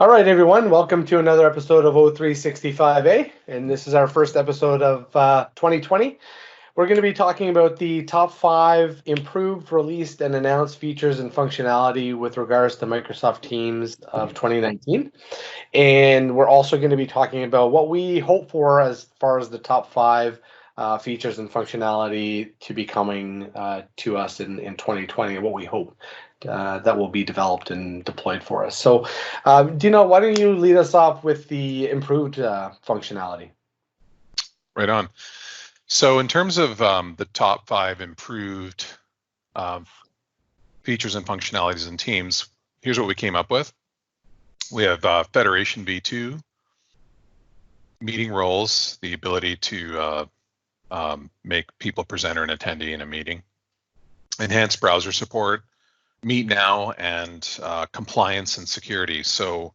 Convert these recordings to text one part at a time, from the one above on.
All right, everyone, welcome to another episode of O365A, and this is our first episode of 2020. We're going to be talking about the top 5 improved, released, and announced features and functionality with regards to Microsoft Teams of 2019. And we're also going to be talking about what we hope for as far as the top 5 features and functionality to be coming to us in 2020, and what we hope that will be developed and deployed for us. So, Dino, why don't you lead us off with the improved functionality? Right on. So in terms of the top 5 improved features and functionalities in Teams, here's what we came up with. We have Federation V2, meeting roles, the ability to make people presenter and attendee in a meeting, enhanced browser support, Meet Now, and compliance and security. So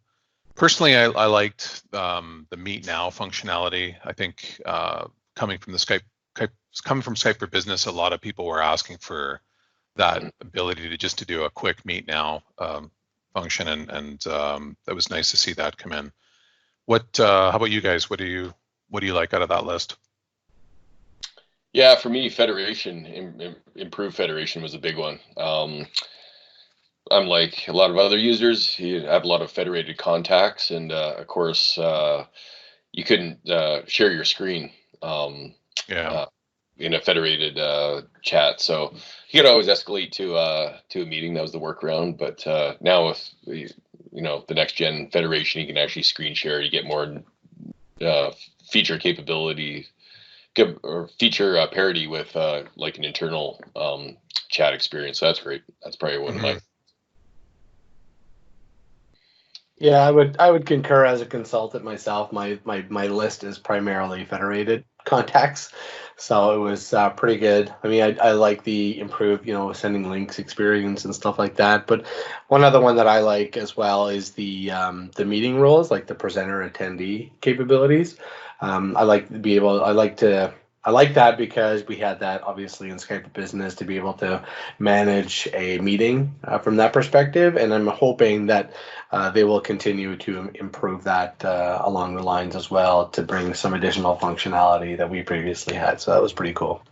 personally, I liked the Meet Now functionality. I think coming from Skype for Business, a lot of people were asking for that ability to do a quick Meet Now function, and that was nice to see that come in. How about you guys? What do you like out of that list? Yeah, for me, Federation, improved Federation was a big one. Unlike a lot of other users, you have a lot of federated contacts, and of course, you couldn't share your screen in a federated chat. So you could always escalate to a meeting. That was the workaround. But now with the next gen Federation, you can actually screen share. You get more feature capability or feature parity with like an internal chat experience. So that's great. That's probably one of my. Yeah, I would concur as a consultant myself. My list is primarily federated contacts, so it was pretty good. I mean, I like the improved, sending links experience and stuff like that. But one other one that I like as well is the meeting roles, like the presenter attendee capabilities. I like that because we had that obviously in Skype for Business to be able to manage a meeting from that perspective, and I'm hoping that they will continue to improve that along the lines as well to bring some additional functionality that we previously had. So that was pretty cool.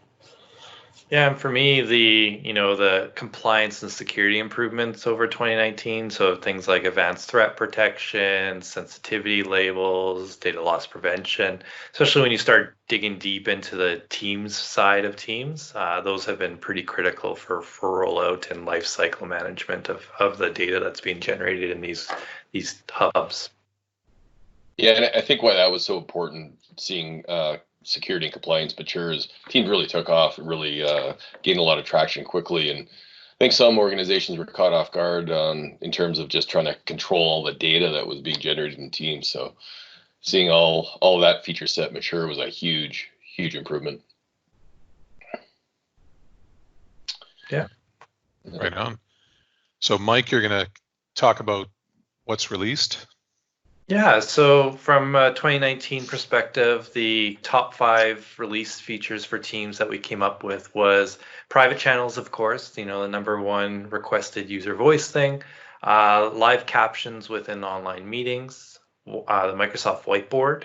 Yeah, and for me, the compliance and security improvements over 2019, so things like advanced threat protection, sensitivity labels, data loss prevention, especially when you start digging deep into the Teams side of Teams, those have been pretty critical for rollout and lifecycle management of the data that's being generated in these hubs. Yeah, and I think why that was so important, seeing security and compliance mature, is Teams really took off and really gained a lot of traction quickly. And I think some organizations were caught off guard in terms of just trying to control all the data that was being generated in Teams. So seeing all of that feature set mature was a huge improvement. Yeah. Right on. So Mike, you're going to talk about what's released. Yeah, so from a 2019 perspective, the top 5 released features for Teams that we came up with was private channels, of course, the number 1 requested user voice thing, live captions within online meetings, the Microsoft Whiteboard,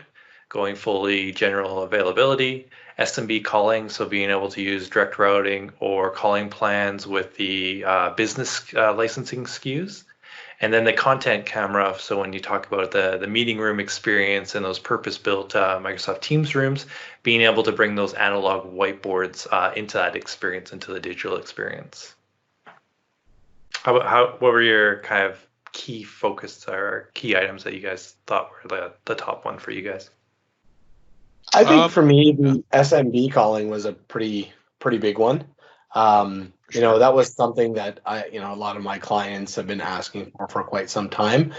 going fully general availability, SMB Calling, so being able to use direct routing or calling plans with the business licensing SKUs. And then the content camera, so when you talk about the meeting room experience and those purpose-built Microsoft Teams rooms, being able to bring those analog whiteboards into that experience, into the digital experience. What were your kind of key focus or key items that you guys thought were the top one for you guys? I think for me, the SMB calling was a pretty big one. That was something that a lot of my clients have been asking for quite some time,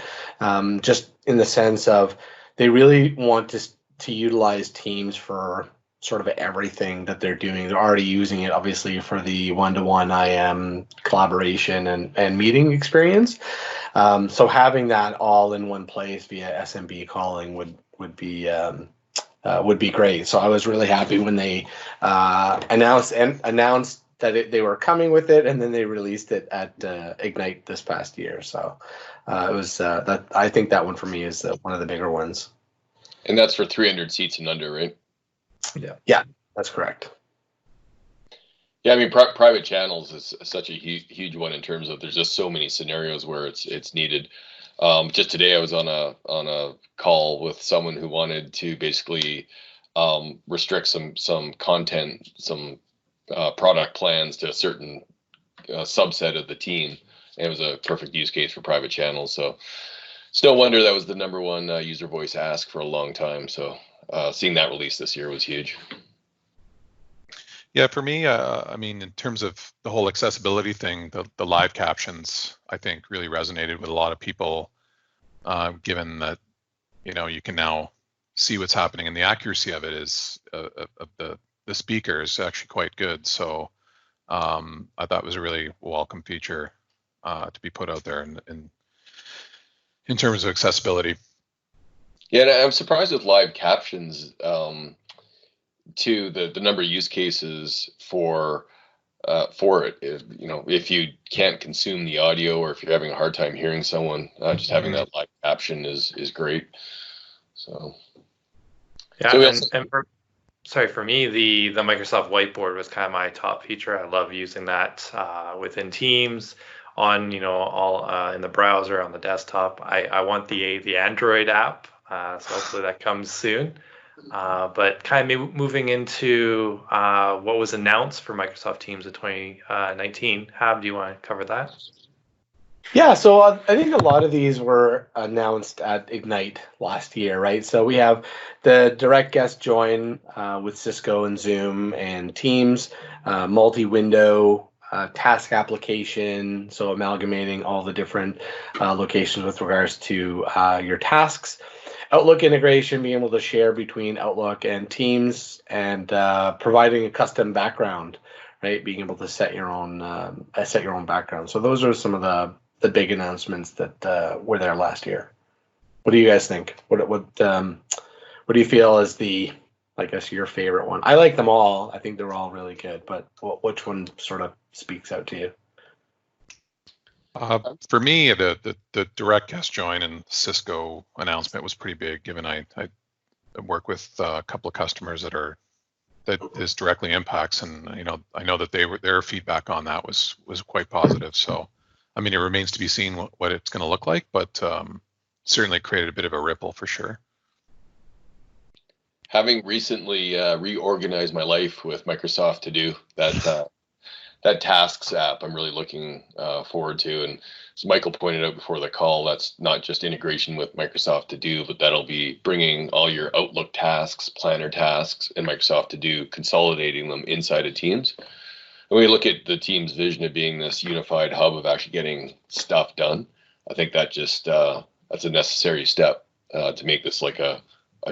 just in the sense of they really want to utilize Teams for sort of everything that they're doing. They're already using it, obviously, for the one-to-one IM collaboration and meeting experience. So having that all in one place via SMB calling would be great. So I was really happy when they announced that they were coming with it, and then they released it at Ignite this past year. So it was that I think that one for me is one of the bigger ones. And that's for 300 seats and under, right? Yeah, that's correct. Yeah, I mean, private channels is such a huge one in terms of there's just so many scenarios where it's needed. Just today, I was on a call with someone who wanted to basically restrict some content, some product plans to a certain subset of the team, and it was a perfect use case for private channels. So it's no wonder that was the number one user voice ask for a long time. So seeing that release this year was huge. Yeah, for me, I mean, in terms of the whole accessibility thing, the live captions, I think, really resonated with a lot of people, given that, you can now see what's happening, and the accuracy of it is of the speaker is actually quite good. So I thought it was a really welcome feature to be put out there in terms of accessibility. Yeah, and I'm surprised with live captions. To the number of use cases for it. If you can't consume the audio, or if you're having a hard time hearing someone, just having that live caption is great. So yeah, for me, the Microsoft Whiteboard was kind of my top feature. I love using that within Teams, on all in the browser, on the desktop. I want the Android app, so hopefully that comes soon. But kind of moving into what was announced for Microsoft Teams in 2019. Hab, do you want to cover that? Yeah, so I think a lot of these were announced at Ignite last year, right? So we have the direct guest join with Cisco and Zoom and Teams, multi-window task application, so amalgamating all the different locations with regards to your tasks. Outlook integration, being able to share between Outlook and Teams, and providing a custom background, right? Being able to set your own background. So those are some of the big announcements that were there last year. What do you guys think? What do you feel is your favorite one? I like them all. I think they're all really good, but which one sort of speaks out to you? For me, the direct guest join and Cisco announcement was pretty big, given I work with a couple of customers that this directly impacts, and I know that their feedback on that was quite positive. So, I mean, it remains to be seen what it's going to look like, but certainly created a bit of a ripple for sure. Having recently reorganized my life with Microsoft To Do, that tasks app I'm really looking forward to. And as Michael pointed out before the call, that's not just integration with Microsoft To Do, but that'll be bringing all your Outlook tasks, planner tasks, and Microsoft To Do, consolidating them inside of Teams. And we look at the Teams vision of being this unified hub of actually getting stuff done. I think that just that's a necessary step to make this like a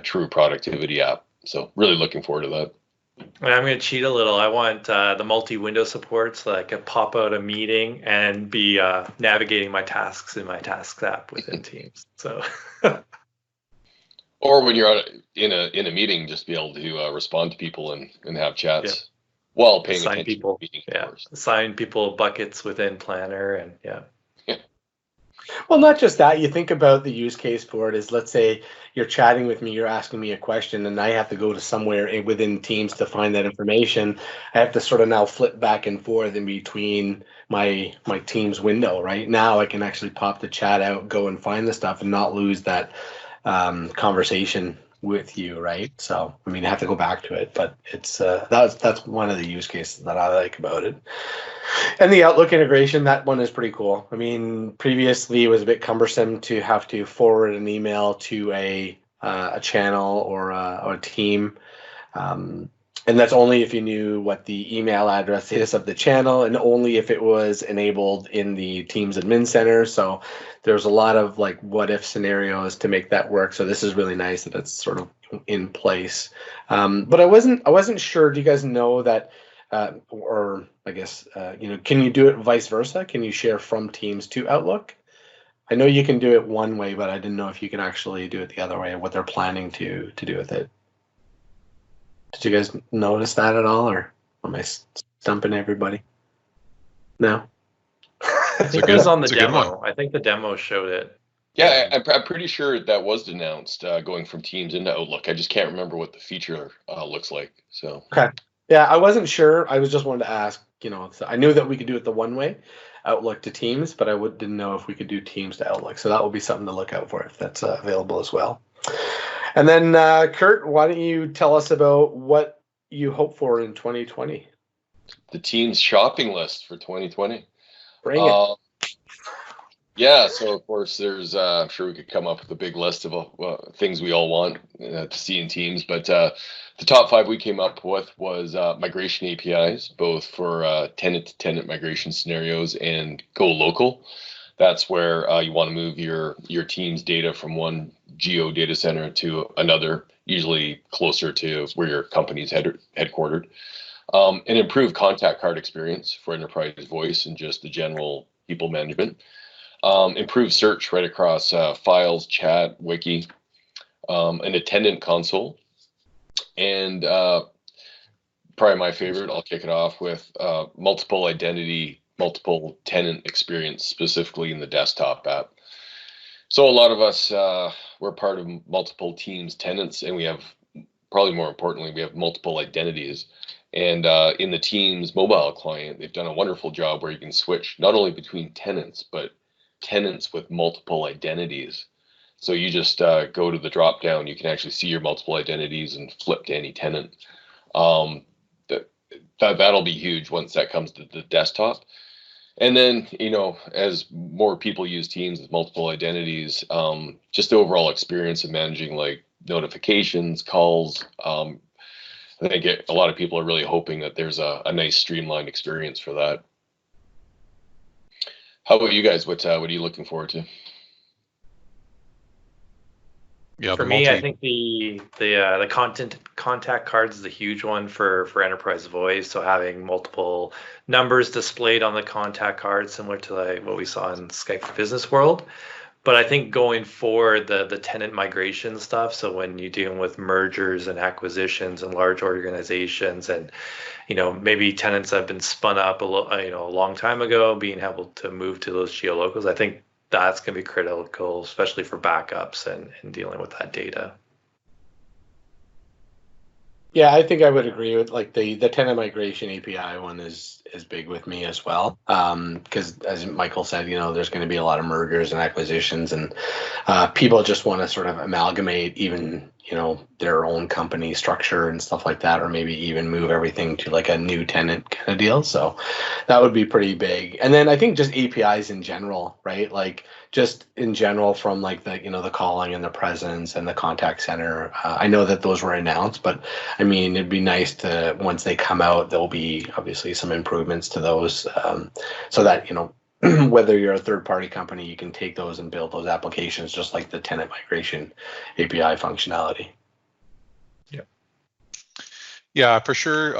true productivity app. So really looking forward to that. And I'm going to cheat a little. I want the multi-window support, so I can pop out a meeting and be navigating my tasks in my tasks app within Teams. So, or when you're in a meeting, just be able to respond to people and have chats while paying attention people, to the meeting. Yeah, assign people buckets within Planner, and yeah. Well, not just that. You think about the use case for it is, let's say you're chatting with me, you're asking me a question, and I have to go to somewhere within Teams to find that information. I have to sort of now flip back and forth in between my Teams window. Right now, I can actually pop the chat out, go and find the stuff, and not lose that conversation with you, right? So, I mean, I have to go back to it, but it's that's one of the use cases that I like about it. And the Outlook integration, that one is pretty cool. I mean, previously it was a bit cumbersome to have to forward an email to a channel or a team. And that's only if you knew what the email address is of the channel, and only if it was enabled in the Teams admin center. So there's a lot of like what if scenarios to make that work. So this is really nice that it's sort of in place. But I wasn't sure. Do you guys know that, or I guess can you do it vice versa? Can you share from Teams to Outlook? I know you can do it one way, but I didn't know if you can actually do it the other way, what they're planning to do with it. Did you guys notice that at all, or am I stumping everybody? No? I think it was on the demo. I think the demo showed it. Yeah, I'm pretty sure that was announced going from Teams into Outlook. I just can't remember what the feature looks like. So okay, yeah, I wasn't sure. I was just wanted to ask. So I knew that we could do it the one way, Outlook to Teams, but I didn't know if we could do Teams to Outlook. So that will be something to look out for if that's available as well. And then Kurt, why don't you tell us about what you hope for in 2020? The Teams shopping list for 2020. Bring it. Yeah, so of course there's, I'm sure we could come up with a big list of things we all want to see in Teams, but the top 5 we came up with was migration APIs, both for tenant-to-tenant migration scenarios and go local. That's where you want to move your Teams data from one geo data center to another, usually closer to where your company's headquartered. An improved contact card experience for enterprise voice and just the general people management. Improved search right across files, chat, wiki, an attendant console, and probably my favorite, I'll kick it off with multiple identity, multiple tenant experience, specifically in the desktop app. So a lot of us, we're part of multiple Teams tenants, and we have, probably more importantly, we have multiple identities. And in the Teams mobile client, they've done a wonderful job where you can switch not only between tenants, but tenants with multiple identities. So you just go to the drop down, you can actually see your multiple identities and flip to any tenant. That'll be huge once that comes to the desktop. And then, as more people use Teams with multiple identities, just the overall experience of managing like notifications, calls. I think a lot of people are really hoping that there's a nice streamlined experience for that. How about you guys? What are you looking forward to? Yeah, for me, I think the contact cards is a huge one for enterprise voice. So having multiple numbers displayed on the contact card, similar to what we saw in Skype for Business World. But I think going forward, the tenant migration stuff. So when you're dealing with mergers and acquisitions and large organizations, and maybe tenants have been spun up a long time ago, being able to move to those geolocals, I think that's going to be critical, especially for backups and dealing with that data. Yeah, I think I would agree with like the tenant migration API one is big with me as well. Because as Michael said, there's going to be a lot of mergers and acquisitions, and people just want to sort of amalgamate even their own company structure and stuff like that, or maybe even move everything to like a new tenant kind of deal. So that would be pretty big. And then I think just APIs in general, right? Like just in general from like the the calling and the presence and the contact center. I know that those were announced, but I mean it'd be nice to, once they come out, there'll be obviously some improvements to those, so that whether you're a third-party company, you can take those and build those applications just like the tenant migration API functionality. Yeah, for sure.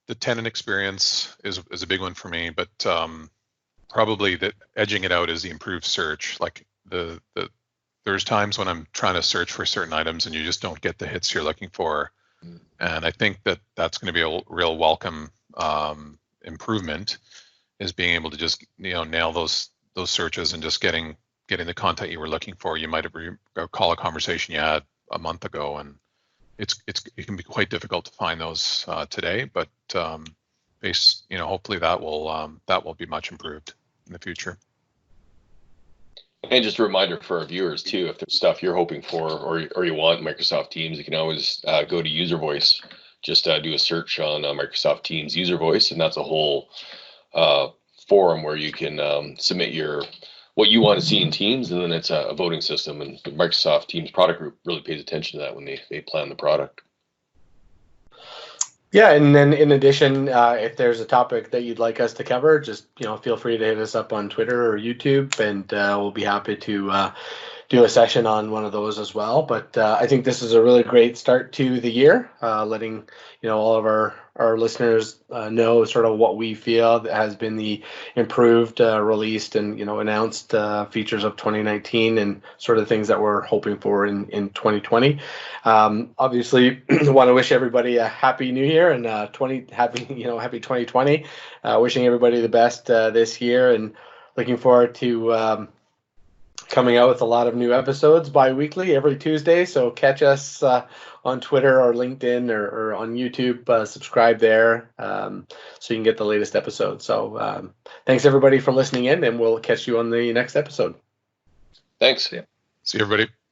The tenant experience is a big one for me, but probably that edging it out is the improved search. Like there's times when I'm trying to search for certain items and you just don't get the hits you're looking for, and I think that's going to be a real welcome improvement. Is being able to just nail those searches and just getting the content you were looking for. You might have recall a conversation you had a month ago, and it can be quite difficult to find those today. But hopefully that will be much improved in the future. And just a reminder for our viewers too, if there's stuff you're hoping for or you want in Microsoft Teams, you can always go to User Voice. Just do a search on Microsoft Teams User Voice, and that's a whole forum where you can submit what you want to see in Teams, and then it's a voting system, and the Microsoft Teams product group really pays attention to that when they plan the product. Yeah, and then in addition, if there's a topic that you'd like us to cover, just feel free to hit us up on Twitter or YouTube, and we'll be happy to do a session on one of those as well. But I think this is a really great start to the year, letting all of our listeners know sort of what we feel that has been the improved, released, and announced features of 2019, and sort of things that we're hoping for in 2020. Obviously, want to wish everybody a happy New Year and happy 2020. Wishing everybody the best this year, and looking forward to coming out with a lot of new episodes bi-weekly every Tuesday. So catch us on Twitter or LinkedIn or on YouTube. Subscribe there so you can get the latest episode. So thanks everybody for listening in, and we'll catch you on the next episode. Thanks. See you, everybody.